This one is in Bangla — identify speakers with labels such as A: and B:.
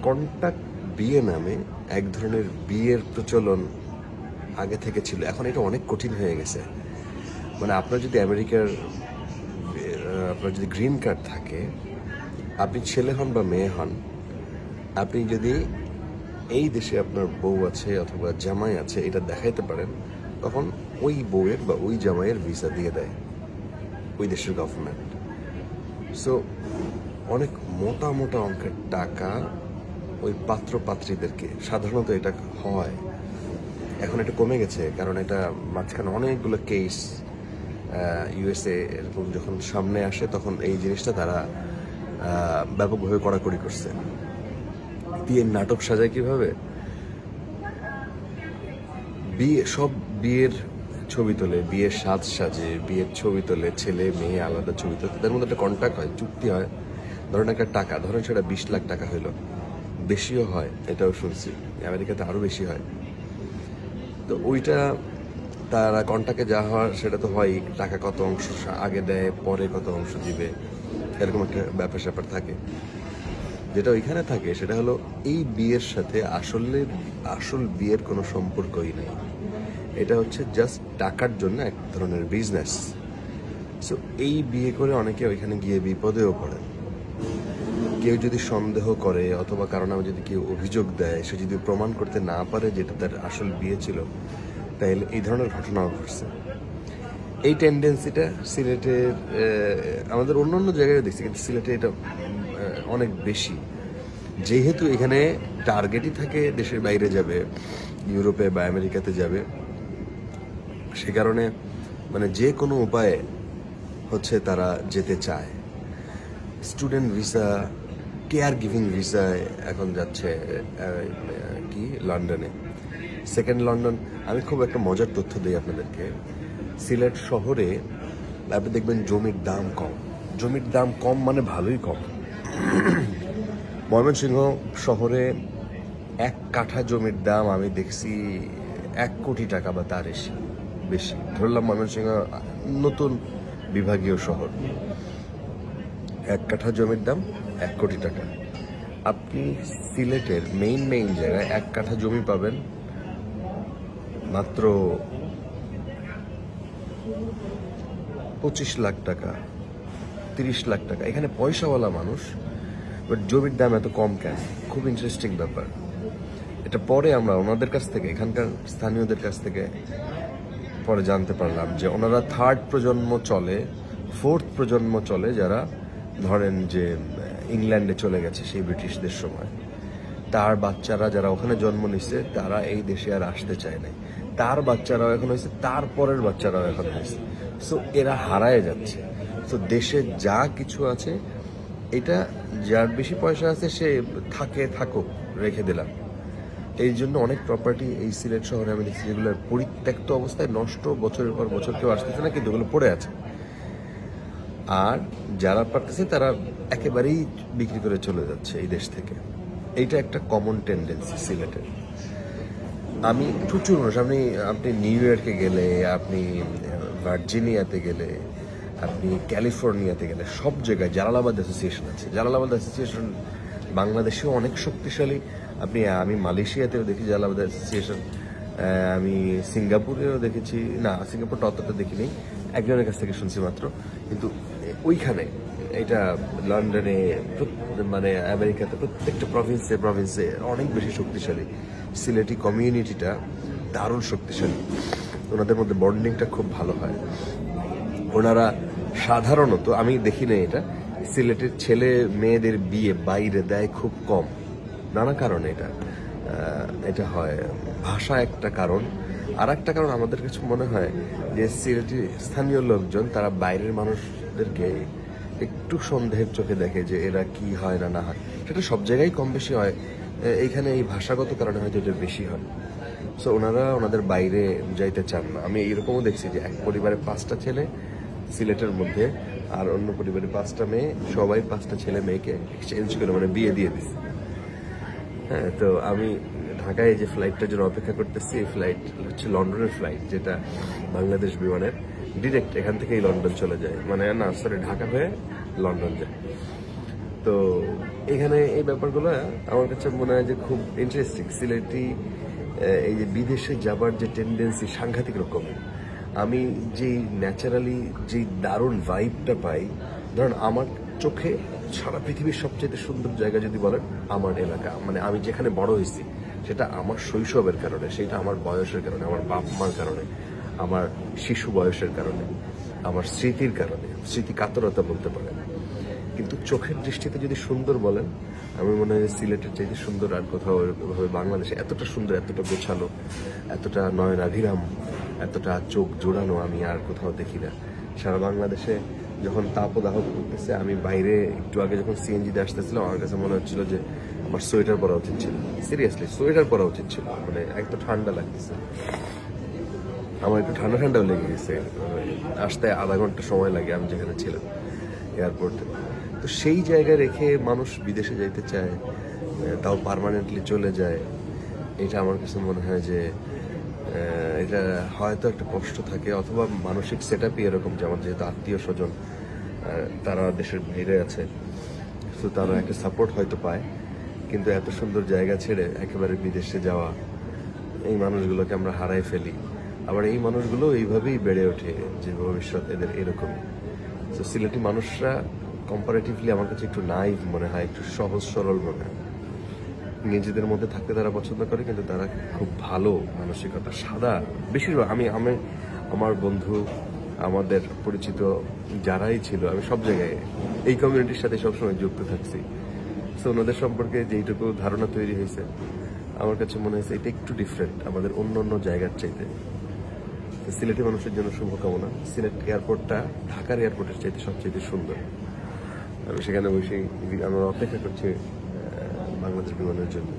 A: কন্ট্যাক্ট বিয়ে নামে এক ধরনের বিয়ের প্রচলন আগে থেকে ছিল, এখন এটা অনেক কঠিন হয়ে গেছে। মানে আপনার যদি আমেরিকার আপনার যদি গ্রিন কার্ড থাকে, আপনি ছেলে হন বা মেয়ে হন, আপনি যদি এই দেশে আপনার বউ আছে অথবা জামাই আছে এটা দেখাইতে পারেন, তখন ওই বউয়ের বা ওই জামাইয়ের ভিসা দিয়ে দেয় ওই দেশের গভর্নমেন্ট। সো অনেক মোটা মোটা অঙ্কের টাকা ওই পাত্র পাত্রীদেরকে, সাধারণত এটা হয়, এখন এটা কমে গেছে কারণ এটা মাঝখানে অনেকগুলো কেস ইউএসএ এরকম যখন সামনে আসে তখন এই জিনিসটা তারা ব্যাপকভাবে কড়াকড়ি করছে। বিয়ের নাটক সাজায় কিভাবে, সব বিয়ের ছবি তোলে, বিয়ের সাজ সাজে, বিয়ের ছবি তোলে, ছেলে মেয়ে আলাদা ছবি তোলে, তাদের মধ্যে একটা কন্ট্যাক্ট হয়, চুক্তি হয়, ধরেন একটা টাকা, ধরেন সেটা 20 লাখ টাকা হইলো, বেশিও হয়, এটাও শুনছি আমেরিকাতে আরো বেশি হয়। তো ওইটা তারা কন্ট্যাক্টে যা হওয়ার সেটা তো হয়, টাকা কত অংশ আগে দেয়, পরে কত অংশ দিবে, এরকম একটা ব্যাপার স্যাপার থাকে। যেটা ওইখানে থাকে সেটা হলো এই বিয়ের সাথে আসল বিয়ের কোনো সম্পর্কই নেই, এটা হচ্ছে জাস্ট টাকার জন্য এক ধরনের বিজনেস। সো এই বিয়ে করে অনেকে ওইখানে গিয়ে বিপদেও পড়ে। কেউ যদি সন্দেহ করে অথবা কারণ যদি কেউ অভিযোগ দেয়, সে যদি প্রমাণ করতে না পারে যেটা তার আসল বিয়ে ছিল, তাইলে এই ধরনের ঘটনাও ঘটছে। এই টেন্ডেন্সিটা সিলেটের, আমাদের অন্য জায়গায় দেখছি, কিন্তু সিলেটে এটা অনেক বেশি, যেহেতু এখানে টার্গেটই থাকে দেশের বাইরে যাবে, ইউরোপে বা আমেরিকাতে যাবে, সে কারণে মানে যে কোনো উপায়ে হচ্ছে তারা যেতে চায়। স্টুডেন্ট ভিসা, কেয়ার গিভিং ভিসায় এখন যাচ্ছে কি লন্ডনে, সেকেন্ড লন্ডন। আমি খুব একটা মজার তথ্য দিই আপনাদেরকে, সিলেট শহরে আপনি দেখবেন জমির দাম কম, জমির দাম কম মানে ভালোই কম। ময়মনসিংহ শহরে 1 কাঠা জমির দাম আমি দেখছি 1 কোটি টাকা বা তার বেশি। ধরলাম ময়মনসিংহ নতুন বিভাগীয় শহর, 1 কাঠা জমির দাম 1 কোটি টাকা। আপনি সিলেটের মেইন জায়গায় 1 কাঠা জমি পাবেন মাত্র 25 লাখ টাকা, 30 লাখ টাকা। এখানে পয়সাওয়ালা মানুষ, বাট জমির দাম এত কম কেন? খুব ইন্টারেস্টিং ব্যাপার। এটা পরে আমরা ওনাদের কাছ থেকে, এখানকার স্থানীয়দের কাছ থেকে পরে জানতে পারলাম যে ওনারা 3rd প্রজন্ম চলে, 4th প্রজন্ম চলে, যারা ধরেন যে ইংল্যান্ডে চলে গেছে সেই ব্রিটিশদের সময়, তার বাচ্চারা যারা ওখানে জন্ম নিচ্ছে তারা এই দেশে আর আসতে চায় নাই, তার বাচ্চারাও এখন হয়েছে, তারপরের বাচ্চারাও এখন হয়েছে। সো এরা হারায় যাচ্ছে। সো দেশে যা কিছু আছে, এটা যার বেশি পয়সা আছে সে থাকুক, রেখে দিলাম। এই জন্য অনেক প্রপার্টি এই সিলেট শহরে আমি দেখছি যেগুলো পরিত্যক্ত অবস্থায় নষ্ট, বছরের পর বছর কেউ আসতেছে না, কিন্তু ওগুলো পড়ে আছে। আর যারা পারতেছে তারা একেবারেই বিক্রি করে চলে যাচ্ছে এই দেশ থেকে। এইটা একটা কমন টেন্ডেন্সি সিলেটের। আমি প্রচুর মানুষ, আপনি নিউ ইয়র্কে গেলে, আপনি ভার্জিনিয়াতে গেলে, আপনি ক্যালিফোর্নিয়াতে গেলে, সব জায়গায় জালালাবাদ অ্যাসোসিয়েশন আছে। জালালাবাদ অ্যাসোসিয়েশন বাংলাদেশেও অনেক শক্তিশালী। আমি মালয়েশিয়াতেও দেখি জালালাবাদ অ্যাসোসিয়েশন, আমি সিঙ্গাপুরেও দেখেছি, না সিঙ্গাপুরটা অতটা দেখিনি, একজনের কাছ থেকে শুনছি মাত্র। কিন্তু ওইখানে এটা লন্ডনে, মানে আমেরিকাতে প্রত্যেকটা প্রভিন্সে অনেক বেশি শক্তিশালী। সিলেটি কমিউনিটিটা দারুণ শক্তিশালী, ওনাদের মধ্যে বন্ডিংটা খুব ভালো হয়। ওনারা সাধারণত, আমি দেখি না এটা, সিলেটের ছেলে মেয়েদের বিয়ে বাইরে দেয় খুব কম, নানা কারণে এটা হয়। ভাষা একটা কারণ, আর একটা কারণ আমাদের কাছে মনে হয় যে সিলেটি স্থানীয় লোকজন তারা বাইরের মানুষদেরকে একটু সন্দেহের চোখে দেখে যে এরা কি হয় না হয়। সেটা সব জায়গায় কম বেশি হয়, এইখানে এই ভাষাগত কারণে হয়তো এটা বেশি হয়। সো ওনারা ওনাদের বাইরে যাইতে চান না। আমি এরকমও দেখছি যে এক পরিবারে 5টা ছেলে সিলেটের মধ্যে, আর অন্য পরিবারে 5টা মেয়ে, সবাই 5টা ছেলে মেয়েকে এক্সচেঞ্জ করে মানে বিয়ে দিয়ে দিচ্ছে। হ্যাঁ, তো আমি ঢাকায় যে ফ্লাইটটার জন্য অপেক্ষা করতেছি, এই ফ্লাইট হচ্ছে লন্ডনের ফ্লাইট, যেটা বাংলাদেশ বিমানের ডিরেক্ট এখান থেকেই লন্ডন চলে যায়, মানে না সরি ঢাকা হয়ে লন্ডন যায়। তো এখানে এই ব্যাপারগুলো আমার কাছে মনে হয় যে খুব ইন্টারেস্টিং। সিলেটি এই যে বিদেশে যাবার যে টেন্ডেন্সি সাংঘাতিক রকমের। আমি যেই ন্যাচারালি যেই দারুণ ভাইবটা পাই, ধরেন আমার চোখে সারা পৃথিবীর সবচেয়ে সুন্দর জায়গা যদি বলেন আমার এলাকা, মানে আমি যেখানে বড় হয়েছি, সেটা আমার শৈশবের কারণে, সেটা আমার বয়সের কারণে, আমার বাপ মার কারণে, আমার শিশু বয়সের কারণে, আমার স্মৃতির কারণে, স্মৃতি কাতরতা বলতে পারেন। কিন্তু চোখের দৃষ্টিতে যদি সুন্দর বলেন, আমি মনে হয় সিলেটের চাইতে সুন্দর আর কোথাও এভাবে বাংলাদেশে এতটা সুন্দর, এতটা গোছালো, এতটা নয়নাভিরাম, এতটা চোখ জোড়ানো আমি আর কোথাও দেখি না। সারা বাংলাদেশে যখন তাপদাহ করতেছে, আমি বাইরে একটু আগে যখন সিএনজিতে আসতেছিলাম, আমার কাছে মনে হচ্ছিল যে আমার সোয়েটার পরা উচিত ছিল। সিরিয়াসলি সোয়েটার পরা উচিত ছিল, মানে এত ঠান্ডা লাগতেছে। আমার একটু ঠান্ডা ঠান্ডাও লেগে গেছে, আসতে আধা ঘন্টা সময় লাগে আমি যেখানে ছিলাম এয়ারপোর্টে। তো সেই জায়গায় রেখে মানুষ বিদেশে যাইতে চায়, তাও পার্মানেন্টলি চলে যায়। এটা আমার কাছে মনে হয় যে এটা হয়তো একটা কষ্ট থাকে, অথবা মানসিক সেট আপই এরকম, যেমন যেহেতু আত্মীয় স্বজন তারা দেশের বাইরে আছে, তো তারা একটা সাপোর্ট হয়তো পায়। কিন্তু এত সুন্দর জায়গা ছেড়ে একেবারে বিদেশে যাওয়া, এই মানুষগুলোকে আমরা হারাই ফেলি। আবার এই মানুষগুলো এইভাবেই বেড়ে ওঠে যে ভবিষ্যৎ এদের এরকমই। তো সিলেটি মানুষরা কম্পারেটিভলি আমার কাছে একটু নাইভ মনে হয়, একটু সহজ সরল মনে হয়। নিজেদের মধ্যে থাকতে তারা পছন্দ করে, কিন্তু তারা খুব ভালো মানসিকতা, সাদা বেশিরভাগ। আমি আমার বন্ধু, আমাদের পরিচিত যারাই ছিল, আমি সব জায়গায় এই কমিউনিটির সাথে সবসময় যুক্ত থাকছি। তো ওনাদের সম্পর্কে যেইটুকু ধারণা তৈরি হয়েছে, আমার কাছে মনে হয়েছে এটা একটু ডিফারেন্ট আমাদের অন্য অন্য জায়গার চাইতে। সিলেটি মানুষের জন্য শুভকামনা। সিলেট এয়ারপোর্টটা ঢাকার এয়ারপোর্টের চাইতে সবচেয়ে সুন্দর। আমি সেখানে বসে আমরা অপেক্ষা করছি বাংলাদেশ বিমানের জন্য।